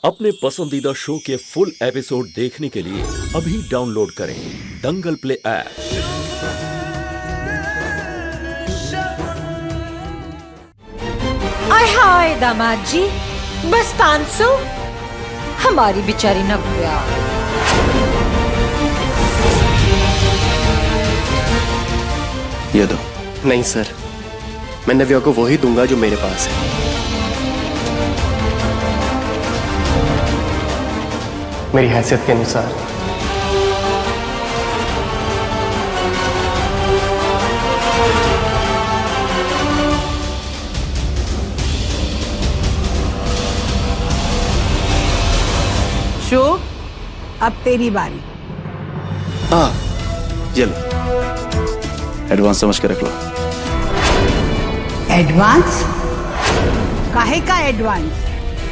अपने पसंदीदा शो के फुल एपिसोड देखने के लिए अभी डाउनलोड करें दंगल प्ले ऐप। आय हाय दामाद जी, बस 500 हमारी बेचारी नव्या। ये दो। नहीं सर, मैं नव्या को वही दूंगा जो मेरे पास है। मेरी हैसियत के अनुसार। शो, अब तेरी बारी। हाँ, ये लो, एडवांस समझ के रख लो। एडवांस? काहे का एडवांस?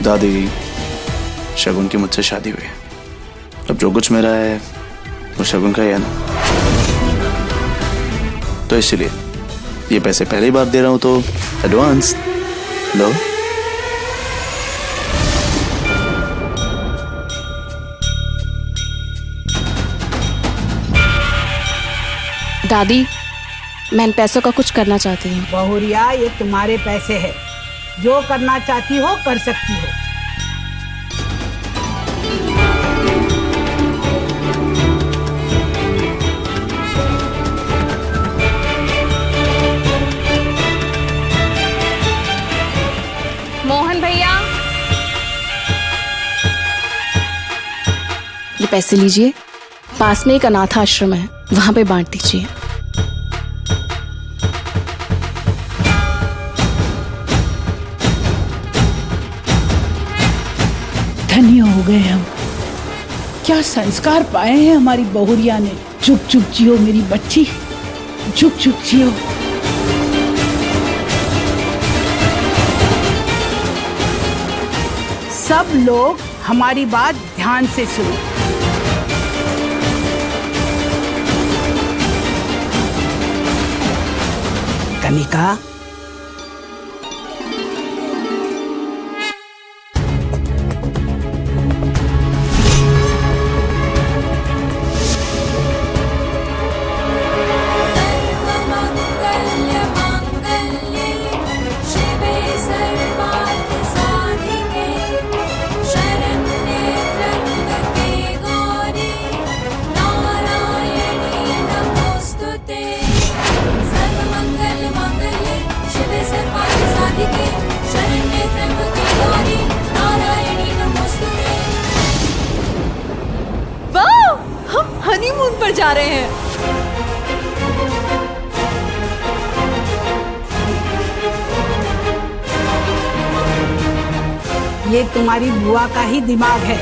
दादी, शगुन की मुझसे शादी हुई है। अब जो कुछ मेरा है वो शगुन का ही है ना, तो इसलिए ये पैसे पहली बार दे रहा हूं, तो एडवांस लो। दादी, मैं इन पैसों का कुछ करना चाहती हूँ। बहुरिया, ये तुम्हारे पैसे है, जो करना चाहती हो कर सकती हो। मोहन भैया, ये पैसे लीजिए, पास में एक अनाथ आश्रम है, वहां पे बांट दीजिए। धन्य हो गए हम, क्या संस्कार पाए हैं हमारी बहुरिया ने। चुप चुप जियो मेरी बच्ची, चुप चुप जियो। सब लोग हमारी बात ध्यान से सुनो। कनिका, हनीमून पर जा रहे हैं। ये तुम्हारी बुआ का ही दिमाग है।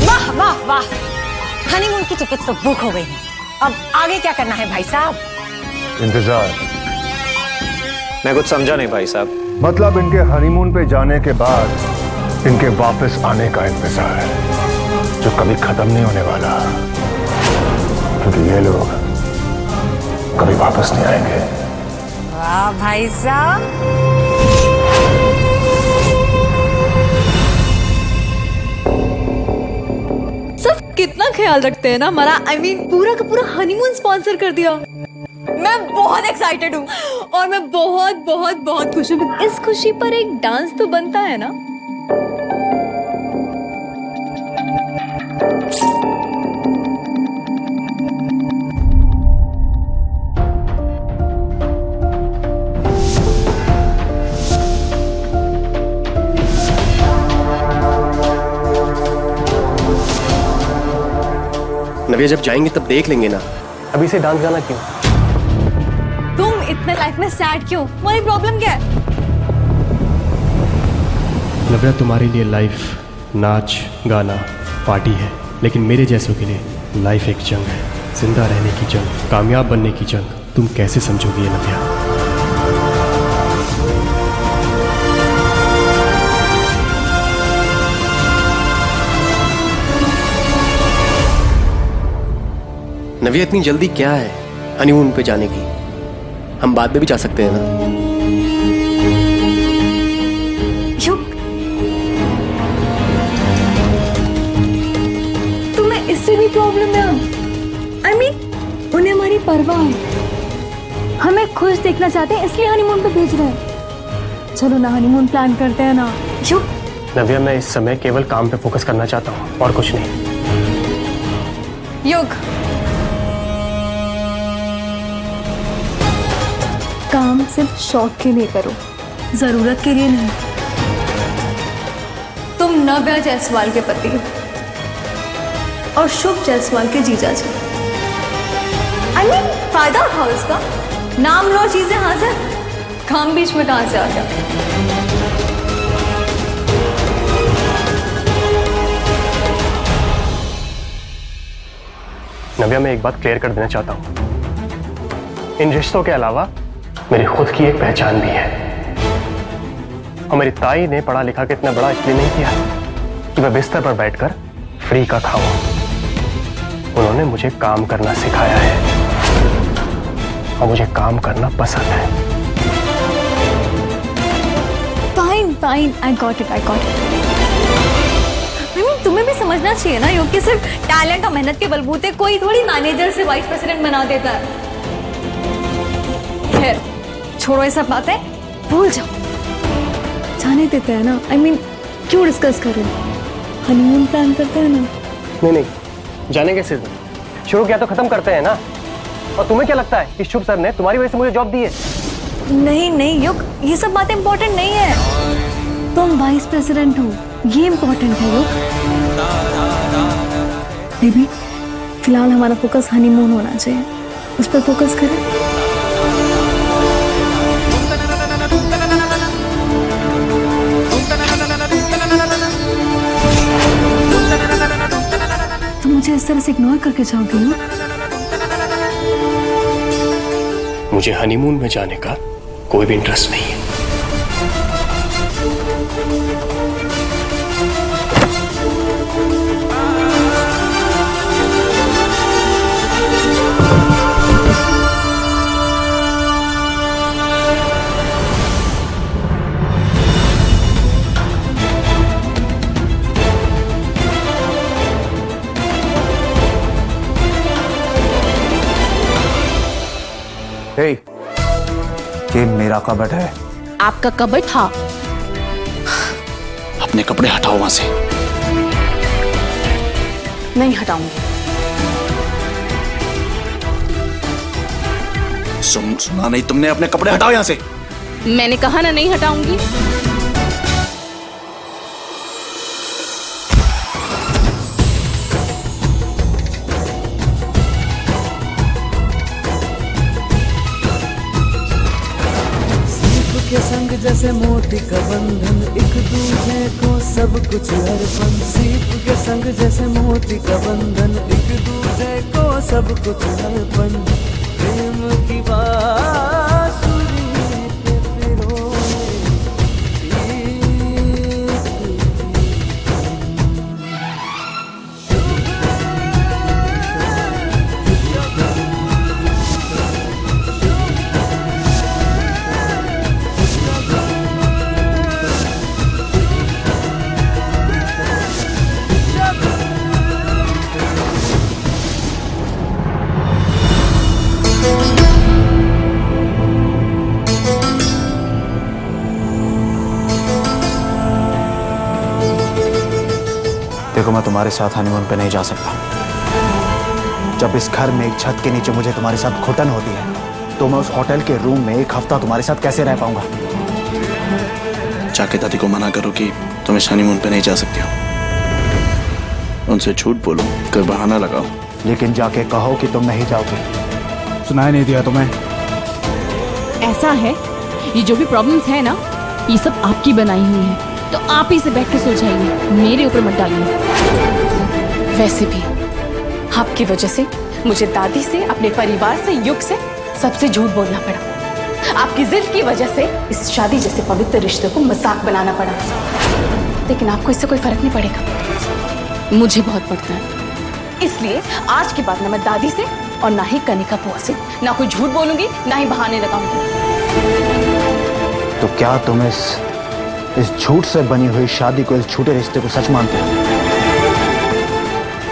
वाह वाह वाह, हनीमून की टिकट तो बुक हो गई है। अब आगे क्या करना है भाई साहब? इंतजार। मैं कुछ समझा नहीं भाई साहब। मतलब इनके हनीमून पे जाने के बाद इनके वापस आने का इंतजार है, जो कभी खत्म नहीं होने वाला, क्योंकि ये लोग कभी वापस नहीं आएंगे। वाह भाई साहब, सब कितना ख्याल रखते हैं ना हमारा। I mean, पूरा का पूरा हनीमून स्पॉन्सर कर दिया। मैं बहुत एक्साइटेड हूँ और मैं बहुत बहुत बहुत खुश हूँ। इस खुशी पर एक डांस तो बनता है ना। नव्या, जब जाएंगे तब देख लेंगे ना, अभी से डांस गाना क्यों? तुम इतने लाइफ में सैड क्यों? तुम्हारी प्रॉब्लम क्या है? नव्या, तुम्हारे लिए लाइफ नाच गाना पार्टी है, लेकिन मेरे जैसों के लिए लाइफ एक जंग है। जिंदा रहने की जंग, कामयाब बनने की जंग। तुम कैसे समझोगी ये नव्या? नव्या, इतनी जल्दी क्या है? हनीमून पे जाने की। हम बाद में भी जा सकते हैं ना? युग, तुम्हें इससे भी प्रॉब्लम है? I mean, उन्हें हमारी परवाह है, हमें खुश देखना चाहते हैं इसलिए हनीमून पे भेज रहे हैं। चलो ना हनीमून प्लान करते हैं ना। युग, नव्या, मैं इस समय केवल काम पे फोकस करना चाहता हूँ और कुछ नहीं। युग, काम सिर्फ शौक के लिए करो, जरूरत के लिए नहीं। तुम नव्या जायसवाल के पति हो और शुभ जायसवाल के जीजा जी। I mean, फायदा उठाओ इसका, नाम लो, चीजें हासिल, काम बीच में कहां से आ गया? नव्या, मैं एक बात क्लियर कर देना चाहता हूँ, इन रिश्तों के अलावा मेरी खुद की एक पहचान भी है। और मेरी ताई ने पढ़ा लिखा के इतना बड़ा इसलिए नहीं किया कि मैं बिस्तर पर बैठकर फ्री का खाऊं। उन्होंने मुझे काम करना सिखाया है और मुझे काम करना पसंद है। Fine fine, I got it, I got it. I mean, तुम्हें भी समझना चाहिए ना युग कि सिर्फ टैलेंट और मेहनत के बलबूते कोई थोड़ी मैनेजर से वाइस प्रेसिडेंट बना देता है। खैर छोड़ो ये सब बातें, भूल जाओ, जाने देते हैं ना। I mean, क्यों डिस्कस करें, हनीमून प्लान करते हैं ना। नहीं, जाने कैसे शुरू किया तो खत्म करते हैं ना। और तुम्हें क्या लगता है कि शुभ सर ने तुम्हारी वजह से मुझे जॉब दी है? नहीं नहीं युग, ये सब बातें इंपॉर्टेंट नहीं है। तुम वाइस प्रेसिडेंट हो, ये इंपॉर्टेंट है युग। बेबी, फिलहाल हमारा फोकस हनीमून होना चाहिए, उस पर फोकस करें। तुम मुझे इस तरह से इग्नोर करके जाओगे ना? मुझे हनीमून में जाने का कोई भी इंटरेस्ट नहीं है। हे, ये मेरा कबर्ड है। आपका कबर्ड था? अपने कपड़े हटाओ वहां से। नहीं हटाऊंगी। सुना नहीं तुमने? अपने कपड़े हटाओ यहां से। मैंने कहा ना नहीं हटाऊंगी। के संग जैसे मोती का बंधन, एक दूजे को सब कुछ अर्पण। सीप के संग जैसे मोती का बंधन, एक दूजे को सब कुछ अर्पण। प्रेम की बांसुरी के पिरोए देखो, मैं तुम्हारे साथ हनीमून पे नहीं जा सकता। जब इस घर में एक छत के नीचे मुझे तुम्हारे साथ घुटन होती है, तो मैं उस होटल के रूम में एक हफ्ता तुम्हारे साथ कैसे रह पाऊंगा? जाके दादी को मना करो कि तुम इस हनीमून पे नहीं जा सकती हो। उनसे झूठ बोलो, कोई बहाना लगाओ, लेकिन जाके कहो कि तुम नहीं जाओगे। सुनाई नहीं दिया तुम्हें? ऐसा है, ये जो भी प्रॉब्लम्स है ना, ये सब आपकी बनाई हुई है, तो आप ही से बैठ के सुलझाइए, मेरे ऊपर मत डालिए। वैसे भी आपकी वजह से मुझे दादी से, अपने परिवार से, युग से, सबसे झूठ बोलना पड़ा। आपकी जिद की वजह से इस शादी जैसे पवित्र रिश्ते को मजाक बनाना पड़ा। लेकिन आपको इससे कोई फर्क नहीं पड़ेगा, मुझे बहुत पड़ता है। इसलिए आज के बाद ना मैं दादी से और ना ही कनिका बुआ से। ना कोई झूठ बोलूंगी, ना ही बहाने लगाऊंगी। तो क्या तुम इस झूठ से बनी हुई शादी को, इस झूठे रिश्ते को सच मानते हो?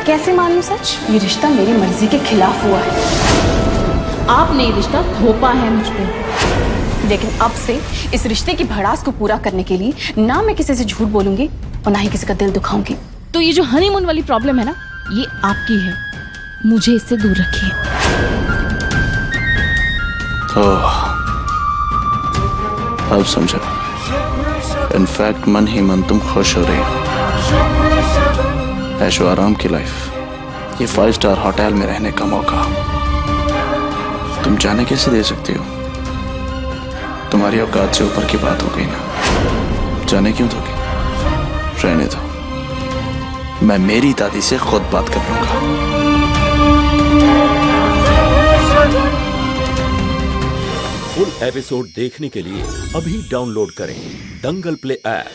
कैसे मानूं सच? ये रिश्ता मेरी मर्जी के खिलाफ हुआ है। आपने ये रिश्ता थोपा है मुझ पे। लेकिन अब से इस रिश्ते की भड़ास को पूरा करने के लिए ना मैं किसी से झूठ बोलूंगी और ना ही किसी का दिल दुखाऊंगी। तो ये जो हनीमून वाली प्रॉब्लम है ना, ये आपकी है, मुझे इससे दूर रखिए। अब समझा। इनफैक्ट मन ही मन तुम खुश हो रही हो। ऐशो आराम की लाइफ, ये 5 स्टार होटल में रहने का मौका तुम जाने कैसे दे सकती हो? तुम्हारी औकात से ऊपर की बात हो गई ना, जाने क्यों दोगे? रहने दो, मैं मेरी दादी से खुद बात कर लूंगा। फुल एपिसोड देखने के लिए अभी डाउनलोड करें दंगल प्ले ऐप।